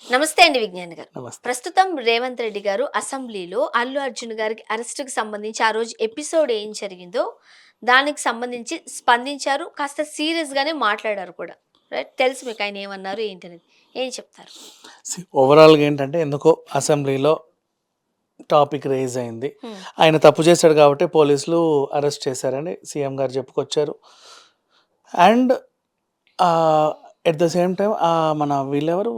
నమస్తే అండి విజ్ఞాన్ గారు. నమస్తే. ప్రస్తుతం రేవంత్ రెడ్డి గారు అసెంబ్లీలో అల్లు అర్జున్ గారికి అరెస్ట్‌కి సంబంధించి ఆ రోజు ఎపిసోడ్ ఏం జరిగిందో దానికి సంబంధించి స్పందించారు. కాస్త సీరియస్‌గానే మాట్లాడారు కూడా. రైట్. తెలుసు మీకు ఆయన ఏమన్నారు ఏంటనేది. ఏం చెప్తారు? ఓవరాల్‌గా ఏంటంటే ఎందుకో అసెంబ్లీలో టాపిక్ రైజ్ అయింది. హ్మ్. ఆయన తప్పు చేశాడు కాబట్టి పోలీసులు అరెస్ట్ చేశారని సీఎం గారు చెప్పుకొచ్చారు. And at the same time మన వీళ్ళెవరు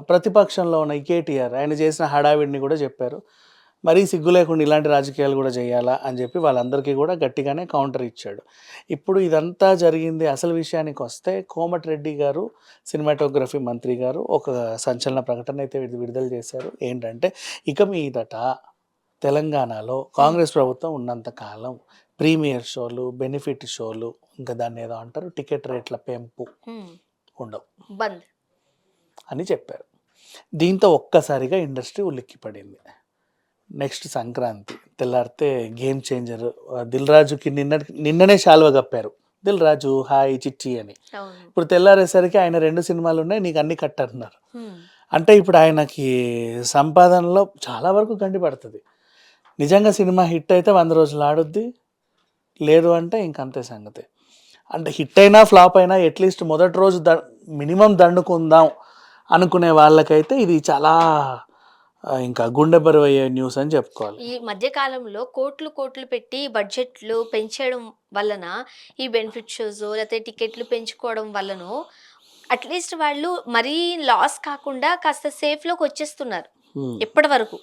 ప్రతిపక్షంలో ఉన్న ఈ కేటీఆర్ ఆయన చేసిన హడావిడిని కూడా చెప్పారు. మరీ సిగ్గు లేకుండా ఇలాంటి రాజకీయాలు కూడా చేయాలా అని చెప్పి వాళ్ళందరికీ కూడా గట్టిగానే కౌంటర్ ఇచ్చాడు. ఇప్పుడు ఇదంతా జరిగింది అసలు విషయానికి వస్తే కోమటిరెడ్డి గారు సినిమాటోగ్రఫీ మంత్రి గారు ఒక సంచలన ప్రకటన అయితే విడుదల చేశారు. ఏంటంటే ఇక మీదట తెలంగాణలో హ్మ్. కాంగ్రెస్ ప్రభుత్వం ఉన్నంత కాలం ప్రీమియర్ షోలు, బెనిఫిట్ షోలు, ఇంకా దాన్ని ఏదో అంటారు టికెట్ రేట్ల పెంపు హ్మ్. ఉండవు బంద్. అని చెప్పారు. దీంతో ఒక్కసారిగా ఇండస్ట్రీ ఉలిక్కిపడింది. నెక్స్ట్ సంక్రాంతి తెల్లారితే గేమ్ చేంజర్ దిల్ రాజుకి నిన్ననే శాలువ కప్పారు. దిల్ రాజు హాయ్ చిట్టి అని. అవును. ఇప్పుడు తెల్లారేసరికి ఆయన 2 సినిమాలు ఉన్నాయి నీకు అన్ని కట్ అంటున్నారు. హ్మ్. అంటే ఇప్పుడు ఆయనకి సంపాదనలో చాలా వరకు గండిపడుతుంది. నిజంగా సినిమా హిట్ అయితే 100 రోజులు ఆడుద్ది. లేదు అంటే ఇంకంతే సంగతి. అంటే హిట్ అయినా ఫ్లాప్ అయినా అట్లీస్ట్ మొదటి రోజు మినిమం దండుకుందాం అనుకునే వాళ్ళకైతే ఇది చాలా ఇంకా గుండె బరువయ్యే న్యూస్ అని చెప్పుకోవాలి. ఈ మధ్య కాలంలో కోట్లు కోట్లు పెట్టి బడ్జెట్లు పెంచేయడం వలన ఈ బెనిఫిట్ షోస్ లేకపోతే టికెట్లు పెంచుకోవడం వల్లనో అట్లీస్ట్ వాళ్ళు మరీ లాస్ కాకుండా కాస్త సేఫ్‌లోకి వచ్చేస్తున్నారు హ్మ్. ఇప్పటి వరకు.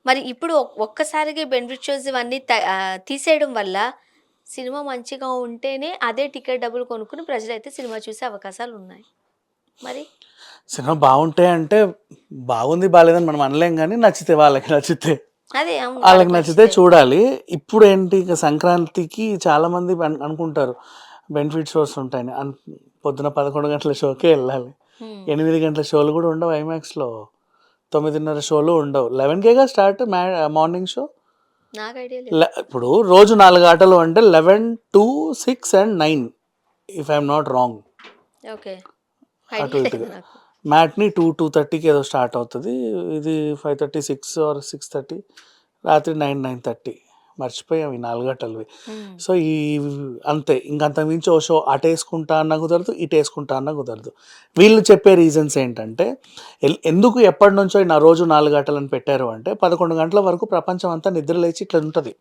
మరి ఇప్పుడు ఒక్కసారిగా బెనిఫిట్ షోస్ ఇవన్నీ తీసేయడం వల్ల సినిమా మంచిగా ఉంటేనే అదే టికెట్ డబ్బులు కొనుక్కొని ప్రజలైతే సినిమా చూసే అవకాశాలున్నాయి. మరి సినిమా బావుంటే అంటే బాగుంది, బాలేదని మనం అనలేం గానీ, నచ్చితే వాళ్ళకి నచ్చితే. అదే అవును. ఆళ్ళకి వాళ్ళకి నచ్చితే నచ్చితే. చూడాలి. ఇప్పుడేంటి ఇక సంక్రాంతికి చాలామంది అనుకుంటారు బెనిఫిట్ షోస్ ఉంటాయని. పొద్దున 11 గంటల షోకే ఎళ్ళాలి. హ్మ్. 8 గంటల షోలు గూడా ఉండవు ఐమాక్స్‌లో. 9:30 షోలు ఉండవు. 11కేగా స్టార్ట్ మార్నింగ్ షో. నాకు ఐడియా లేదు. ఇప్పుడు రోజు 4 ఆటలు అంటే 11, 2, 6 and 9 if I am not wrong. Okay. అటు ఐడియా లేదు ఇటుగా. నాకు. మ్యాట్‌ని 2:30కి ఏదో స్టార్ట్ అవుతది. ఇది 5:30, 6 ఆర్ 6:30 రాత్రి 9, 9:30 మర్చిపోయాం ఈ 4 గంటలవి. హ్మ్. సో, అంతే. ఇంకంతకు మించి ఓ షో అటేసుకుంటా అన్నా కుదరదు, ఇటేసుకుంటా అన్నా కుదరదు. వీళ్ళు చెప్పే రీజన్స్ ఏంటంటే, ఎందుకు ఎప్పటినుంచో నా రోజు 4 గంటలని పెట్టారు అంటే, 11 గంటల వరకు ప్రపంచం అంతా నిద్ర లేచి ఇట్లా ఉంటది.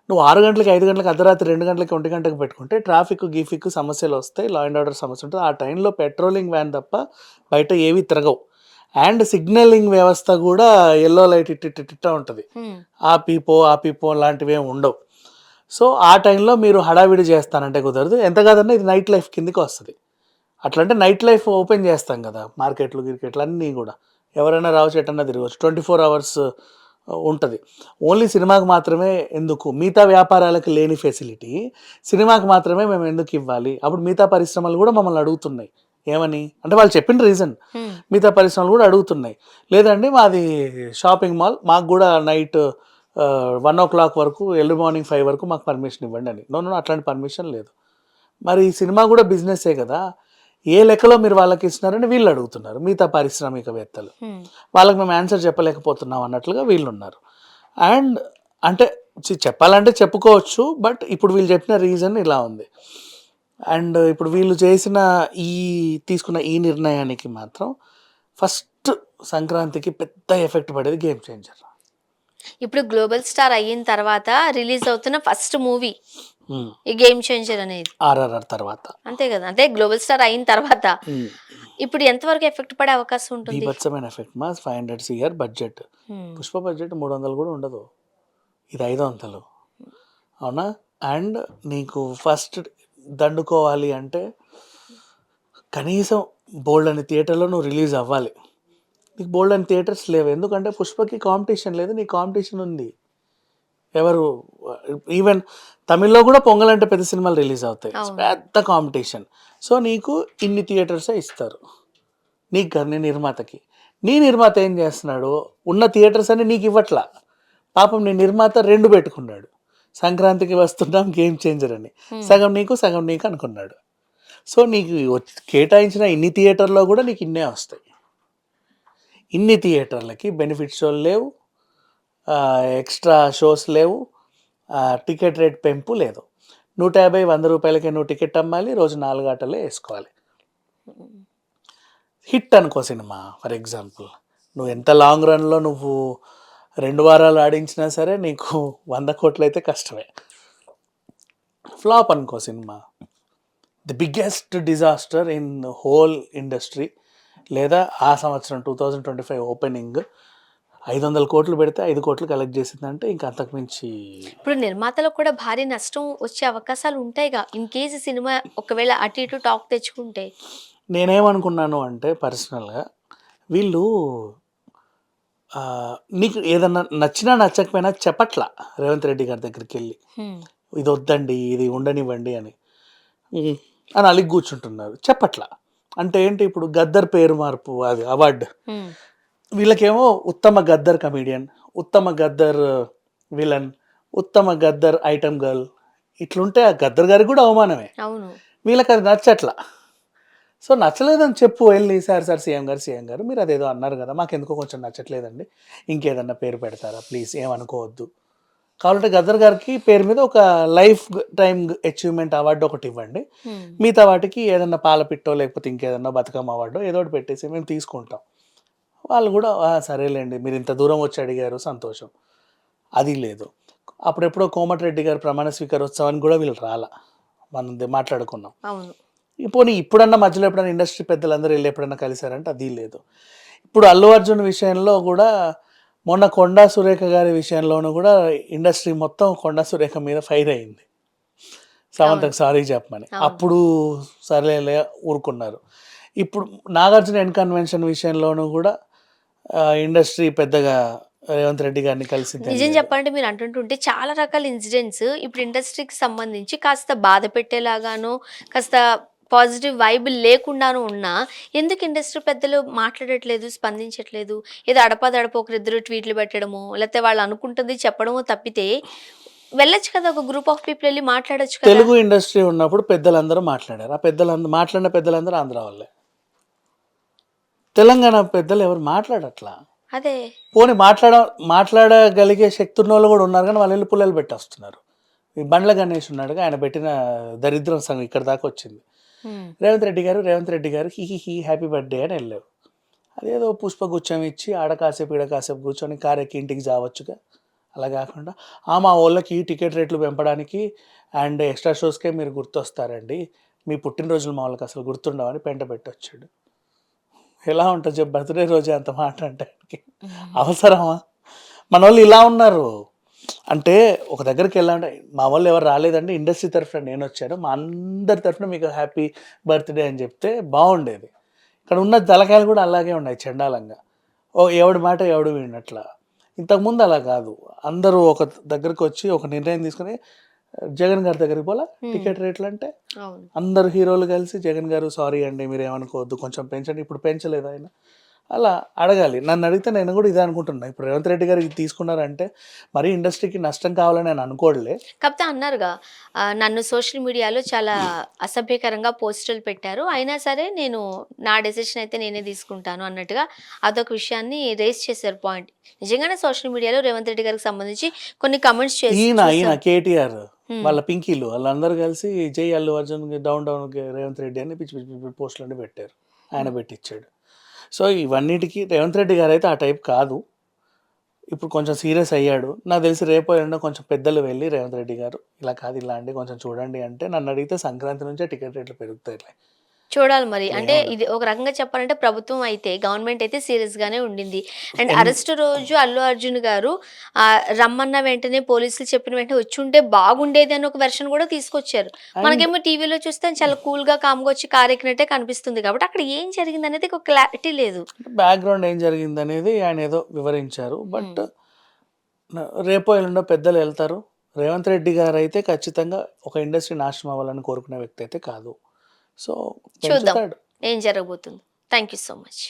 నువ్వు 6 గంటలకి, 5 గంటలకి, అర్ధరాత్రి 2 గంటలకి, 1 గంటకి పెట్టుకుంటే ట్రాఫిక్, గీఫిక్ సమస్యలొస్తాయి. లా అండ్ ఆర్డర్ సమస్య ఉంటది. ఆ టైంలో పెట్రోలింగ్ వ్యాన్ తప్ప బయట ఏవి తిరగవు. అండ్ సిగ్నలింగ్ వ్యవస్థ గూడా యెల్లో లైట్ ఇట్టిట్టిట్టా ఉంటది. హ్మ్. ఆపిపో లాంటివేం ఉండవు. సో, ఆ టైంలో మీరు హడావిడి చేస్తానంటే కుదరదు. ఎంత కాదన్నా ఇది నైట్ లైఫ్ కిందకి వస్తది. అట్లంటే నైట్ లైఫ్ ఓపెన్ చేస్తాం గదా! మార్కెట్లు, గిర్కెట్లు అన్నీ గూడా. ఎవరైనా రావచ్చు, ఎటన్నా తిరగొచ్చు. 24 అవర్స్ ఉంటది. ఓన్లీ సినిమాకి మాత్రమే ఎందుకు? మిగతా వ్యాపారాలకు లేని ఫెసిలిటీ సినిమాకి మాత్రమే మేము ఎందుకివ్వాలి? అప్పుడు మిగతా పరిశ్రమలు గూడా మమ్మల్ని అడుగుతున్నాయి. ఏమని? అంటే వాళ్ళు చెప్పిన రీజన్. హ్మ్. మిగతా పరిశ్రమలు గూడా అడుగుతున్నాయి. లేదండి మాది షాపింగ్ మాల్. మాకు గూడా నైట్ 1:00 వరకు, ఎర్లీ మార్నింగ్ 5 వరకు మాకు పర్మిషన్ ఇవ్వండి అని. నో అట్లాంటి పర్మిషన్ లేదు. మరి సినిమా గూడా బిజినెస్సే గదా! ఏ లెక్కలో మీరు వాళ్ళకి ఇస్తున్నారని వీళ్ళు అడుగుతున్నారు. మిగతా పారిశ్రామికవేత్తలు. హ్మ్. వాళ్ళకి మేము ఆన్సర్ చెప్పలేకపోతున్నాం అన్నట్లుగా వీళ్ళున్నారు. అండ్ అంటే చెప్పాలంటే చెప్పుకోవచ్చు. బట్ ఇప్పుడు వీళ్ళు చెప్పిన రీజన్ ఇలా ఉంది. అండ్ ఇప్పుడు వీళ్ళు తీసుకున్న ఈ నిర్ణయానికి మాత్రం ఫస్ట్ సంక్రాంతికి పెద్ద ఎఫెక్ట్ పడేది 'గేమ్ చేంజర్'. ఇప్పుడు 'గ్లోబల్ స్టార్' అయిన తర్వాత రిలీజ్ అవుతున్న ఫస్ట్ మూవీ హ్మ్. ఈ 'గేమ్ చేంజర్' అనేది. 'ఆర్ఆర్ఆర్' తర్వాత. అంతే గదా! అంటే 'గ్లోబల్ స్టార్' అయిన తర్వాత హ్మ్. ఇప్పుడు ఎంతవరకు ఎఫెక్ట్ పడే అవకాశం ఉంటుంది? బీభత్సమైన ఎఫెక్ట్ 500 సీఆర్ బడ్జెట్. హ్మ్. 'పుష్ప' బడ్జెట్ 300 గూడా ఉండదు. ఇది 500. అవునా? అండ్ నీకు ఫస్ట్ దండుకోవాలి అంటే కనీసం బోలెడన్ని థియేటర్‌లో నువ్వు రిలీజ్ అవ్వాలి. నీకు బోలెడన్ని థియేటర్స్ లేవు. ఎందుకంటే 'పుష్పకి' కాంపిటీషన్ లేదు. నీకు కాంపిటీషన్ ఉంది. ఎవరు ఈవెన్ తమిళ్‌లో గూడా 'పొంగల్' అంటే పెద్ద సినిమాలు రిలీజ్ అవుతాయి. అవును. పెద్ద కాంపిటీషన్. సో, నీకు ఇన్ని థియేటర్సే ఇస్తారు. నీకు గాదు నీ నిర్మాతకి. నీ నిర్మాత ఏం జేస్తున్నాడు, ఉన్న థియేటర్స్ అన్ని నీకివ్వట్లా. పాపం నీ నిర్మాత 2 పెట్టుకున్నాడు. సంక్రాంతికి వస్తున్నాం 'గేమ్ చేంజర్' అని. హ్మ్. సగం నీకు, సగం నీకు అనుకున్నాడు. సో, నీకు కేటాయించిన ఇన్ని థియేటర్‌లో గూడా నీకు ఇన్నే వస్తాయి. ఇన్ని థియేటర్లకి బెనిఫిట్ షోలు లేవు, ఎక్స్ట్రా షోస్ లేవు, టికెట్ రేట్ పెంపు లేదు. 150-100 రూపాయలకే నువ్వు టికెట్ అమ్మాలి, రోజు 4 ఆటలే వేసుకోవాలి. హిట్ అనుకో సినిమా ఫర్ ఎగ్జాంపుల్, నువ్వు ఎంత లాంగ్ రన్లో నువ్వు 2 వారాలు ఆడించినా సరే నీకు 100 కోట్లు అయితే కష్టమే. ఫ్లాప్ అనుకో cinema, the biggest disaster in whole industry, లేదా ఆ సంవత్సరం 2025 ఓపెనింగ్ 500 కోట్లు పెడితే 5 కోట్లు కలెక్ట్ చేసిందంటే ఇంకా అంతకుమించి. ఇప్పుడు నిర్మాతలకు కూడా భారీ నష్టం వచ్చే అవకాశాలు ఉంటాయిగా ఇన్ కేసు సినిమా ఒకవేళ అటు ఇటు టాక్ తెచ్చుకుంటే. నేనేమనుకున్నాను అంటే పర్సనల్గా, వీళ్ళు నీకు ఏదన్నా నచ్చినా నచ్చకపోయినా చెప్పట్లా రేవంత్ రెడ్డి గారి దగ్గరికి వెళ్ళి ఇది వద్దండి, ఇది ఉండనివ్వండి అని అని అలిగి కూర్చుంటున్నారు. చెప్పట్లా అంటే ఏంటి, ఇప్పుడు గద్దర్ పేరు మార్పు అది అవార్డు, వీళ్ళకేమో ఉత్తమ గద్దర్ కమీడియన్, ఉత్తమ గద్దర్ విలన్, ఉత్తమ గద్దర్ ఐటమ్ గర్ల్, ఇట్లుంటే ఆ గద్దర్ గారికి కూడా అవమానమే. అవును, వీళ్ళకి అది నచ్చట్లా. సో నచ్చలేదని చెప్పు వెళ్ళి, సార్ సీఎం గారు మీరు అదేదో అన్నారు కదా, మాకెందుకో కొంచెం నచ్చట్లేదండి, ఇంకేదన్నా పేరు పెడతారా ప్లీజ్, ఏమనుకోవద్దు, కావాలంటే గద్దర్ గారికి పేరు మీద ఒక లైఫ్ టైమ్ అచీవ్మెంట్ అవార్డు ఒకటి ఇవ్వండి, మిగతా వాటికి ఏదన్నా పాలపిట్టో లేకపోతే ఇంకేదన్నా బతుకమ్మ అవార్డు ఏదో ఒకటి పెట్టేసి మేము తీసుకుంటాం. వాళ్ళు కూడా సరేలేండి మీరు ఇంత దూరం వచ్చి అడిగారు సంతోషం. అది లేదు. అప్పుడెప్పుడో కోమటిరెడ్డి గారు ప్రమాణ స్వీకారోత్సవానికి కూడా వీళ్ళు రాలా, మనం మాట్లాడుకున్నాం. అవును, పోనీ ఇప్పుడన్నా మధ్యలో ఎప్పుడైనా ఇండస్ట్రీ పెద్దలందరూ వెళ్ళి ఎప్పుడన్నా కలిశారంటే అది లేదు. ఇప్పుడు అల్లు అర్జున్ విషయంలో కూడా, మొన్న కొండా సురేఖ గారి విషయంలోనూ కూడా ఇండస్ట్రీ మొత్తం కొండా సురేఖ మీద ఫైర్ అయింది, సమంతకు సారీ చెప్పమని. అప్పుడు సరేలే ఊరుకున్నారు. ఇప్పుడు నాగార్జున ఎన్కన్వెన్షన్ విషయంలోనూ కూడా ఇండస్ట్రీ పెద్దగా రేవంత్ రెడ్డి గారిని కలిసింది. నిజం చెప్పాలంటే మీరు అంటుంటుంటే చాలా రకాల ఇన్సిడెంట్స్ ఇప్పుడు ఇండస్ట్రీకి సంబంధించి కాస్త బాధ పెట్టేలాగాను, కాస్త పాజిటివ్ వైబ్ లేకుండాను ఉన్నా ఎందుకు ఇండస్ట్రీ పెద్దలు మాట్లాడట్లేదు, స్పందించట్లేదు? ఏదో అడపాదడప ఒకరిద్దరు ట్వీట్లు పెట్టడము, లేకపోతే వాళ్ళు అనుకుంటుంది చెప్పడము తప్పితే వెళ్ళొచ్చు కదా, ఒక గ్రూప్ ఆఫ్ పీపుల్ వెళ్ళి మాట్లాడొచ్చు కదా. తెలుగు ఇండస్ట్రీ ఉన్నప్పుడు పెద్దలందరూ మాట్లాడారు, ఆ మాట్లాడిన పెద్దలందరూ ఆంధ్ర వాళ్ళే. తెలంగాణ పెద్దలు ఎవరు మాట్లాడట్లా. అదే పోనీ మాట్లాడగలిగే శక్తి ఉన్న వాళ్ళు కూడా ఉన్నారు, కానీ వాళ్ళు వెళ్ళి పుల్లలు పెట్టి వస్తున్నారు. ఈ బండ్ల గణేష్ ఉన్నాడుగా, ఆయన పెట్టిన దరిద్రం సంఘం ఇక్కడ దాకా వచ్చింది. రేవంత్ రెడ్డి గారు హీ హ్యాపీ బర్త్డే అని వెళ్ళావు, అదేదో పుష్పగుచ్చం ఇచ్చి ఆడ కాసేపు ఈడ కాసేపు కూర్చొని కార్ ఎక్కి ఇంటికి చావచ్చుగా. అలా కాకుండా మా వాళ్ళకి టికెట్ రేట్లు పెంపడానికి అండ్ ఎక్స్ట్రా షోస్కే మీరు గుర్తొస్తారండి, మీ పుట్టినరోజులు మా వాళ్ళకి అసలు గుర్తుండవని పెంట పెట్టి వచ్చాడు. ఎలా ఉంటుంది చెప్పు, బర్త్డే రోజే అంత మాట అంటే అవసరమా? మన వాళ్ళు ఇలా ఉన్నారు. అంటే ఒక దగ్గరికి వెళ్ళాలంటే మా వాళ్ళు ఎవరు రాలేదండి, ఇండస్ట్రీ తరఫున నేను వచ్చాను, మా అందరి తరఫున మీకు హ్యాపీ బర్త్డే అని చెప్తే బాగుండేది. ఇక్కడ ఉన్న తలకాయలు కూడా అలాగే ఉన్నాయి చండాలంగా, ఎవడి మాట ఎవడు వినట్లా. ఇంతకుముందు అలా కాదు, అందరూ ఒక దగ్గరకు వచ్చి ఒక నిర్ణయం తీసుకుని, జగన్ గారి దగ్గరికి పోలా టికెట్ రేట్లు అంటే అందరు హీరోలు కలిసి జగన్ గారు సారీ అండి మీరు ఏమనుకోవద్దు కొంచెం పెంచండి, ఇప్పుడు పెంచలేదు ఆయన, అలా అడగాలి. నన్ను అడిగితే నేను కూడా ఇదే అనుకుంటున్నా, ఇప్పుడు రేవంత్ రెడ్డి గారు ఇది తీసుకున్నారంటే మరీ ఇండస్ట్రీకి నష్టం కావాలని నేను అనుకోవట్లే. కాకపోతే అన్నారుగా నన్ను సోషల్ మీడియాలో చాలా అసభ్యకరంగా పోస్టులు పెట్టారు, అయినా సరే నేను నా డెసిషన్ అయితే నేనే తీసుకుంటాను అన్నట్టుగా అదొక విషయాన్ని రేస్ చేశారు పాయింట్. నిజంగానే సోషల్ మీడియాలో రేవంత్ రెడ్డి గారికి సంబంధించి కొన్ని కమెంట్స్ ఈయన కేటీఆర్ వాళ్ళ పింకీలు వాళ్ళందరూ కలిసి జై అల్లు అర్జున్ డౌన్ రేవంత్ రెడ్డి అని పిచ్చి పిచ్చి పిచ్చి పోస్టులు అన్నీ పెట్టారు, ఆయన పెట్టించాడు. సో ఇవన్నిటికీ రేవంత్ రెడ్డి గారు అయితే ఆ టైప్ కాదు, ఇప్పుడు కొంచెం సీరియస్ అయ్యాడు. నాకు తెలిసి రేపు ఎన్నో కొంచెం పెద్దలు వెళ్ళి రేవంత్ రెడ్డి గారు ఇలా కాదు ఇలా అండి కొంచెం చూడండి అంటే, నన్ను అడిగితే సంక్రాంతి నుంచే టికెట్ రేట్లు పెరుగుతాయి. చూడాలి మరి. అంటే ఇది ఒక రకంగా చెప్పాలంటే ప్రభుత్వం అయితే, గవర్నమెంట్ అయితే సీరియస్ గానే ఉండింది. అండ్ అరెస్ట్ రోజు అల్లు అర్జున్ గారు రమ్మన్న వెంటనే పోలీసులు చెప్పిన వెంటనే వచ్చుంటే బాగుండేది అని ఒక వెర్షన్ కూడా తీసుకొచ్చారు. మనకేమో టీవీలో చూస్తే చాలా కూల్ గా కామ్గా వచ్చి కారు ఎక్కినట్టే కనిపిస్తుంది, కాబట్టి అక్కడ ఏం జరిగింది అనేది ఒక క్లారిటీ లేదు. బ్యాక్గ్రౌండ్ ఏం జరిగింది అనేది ఆయన ఏదో వివరించారు. బట్ రేపో ఎల్లుండో పెద్దలు వెళ్తారు. రేవంత్ రెడ్డి గారు అయితే ఖచ్చితంగా ఒక ఇండస్ట్రీ నాశనం అవ్వాలని కోరుకునే వ్యక్తి అయితే కాదు. సో చూద్దాం ఏం జరగబోతుంది. Thank you so much.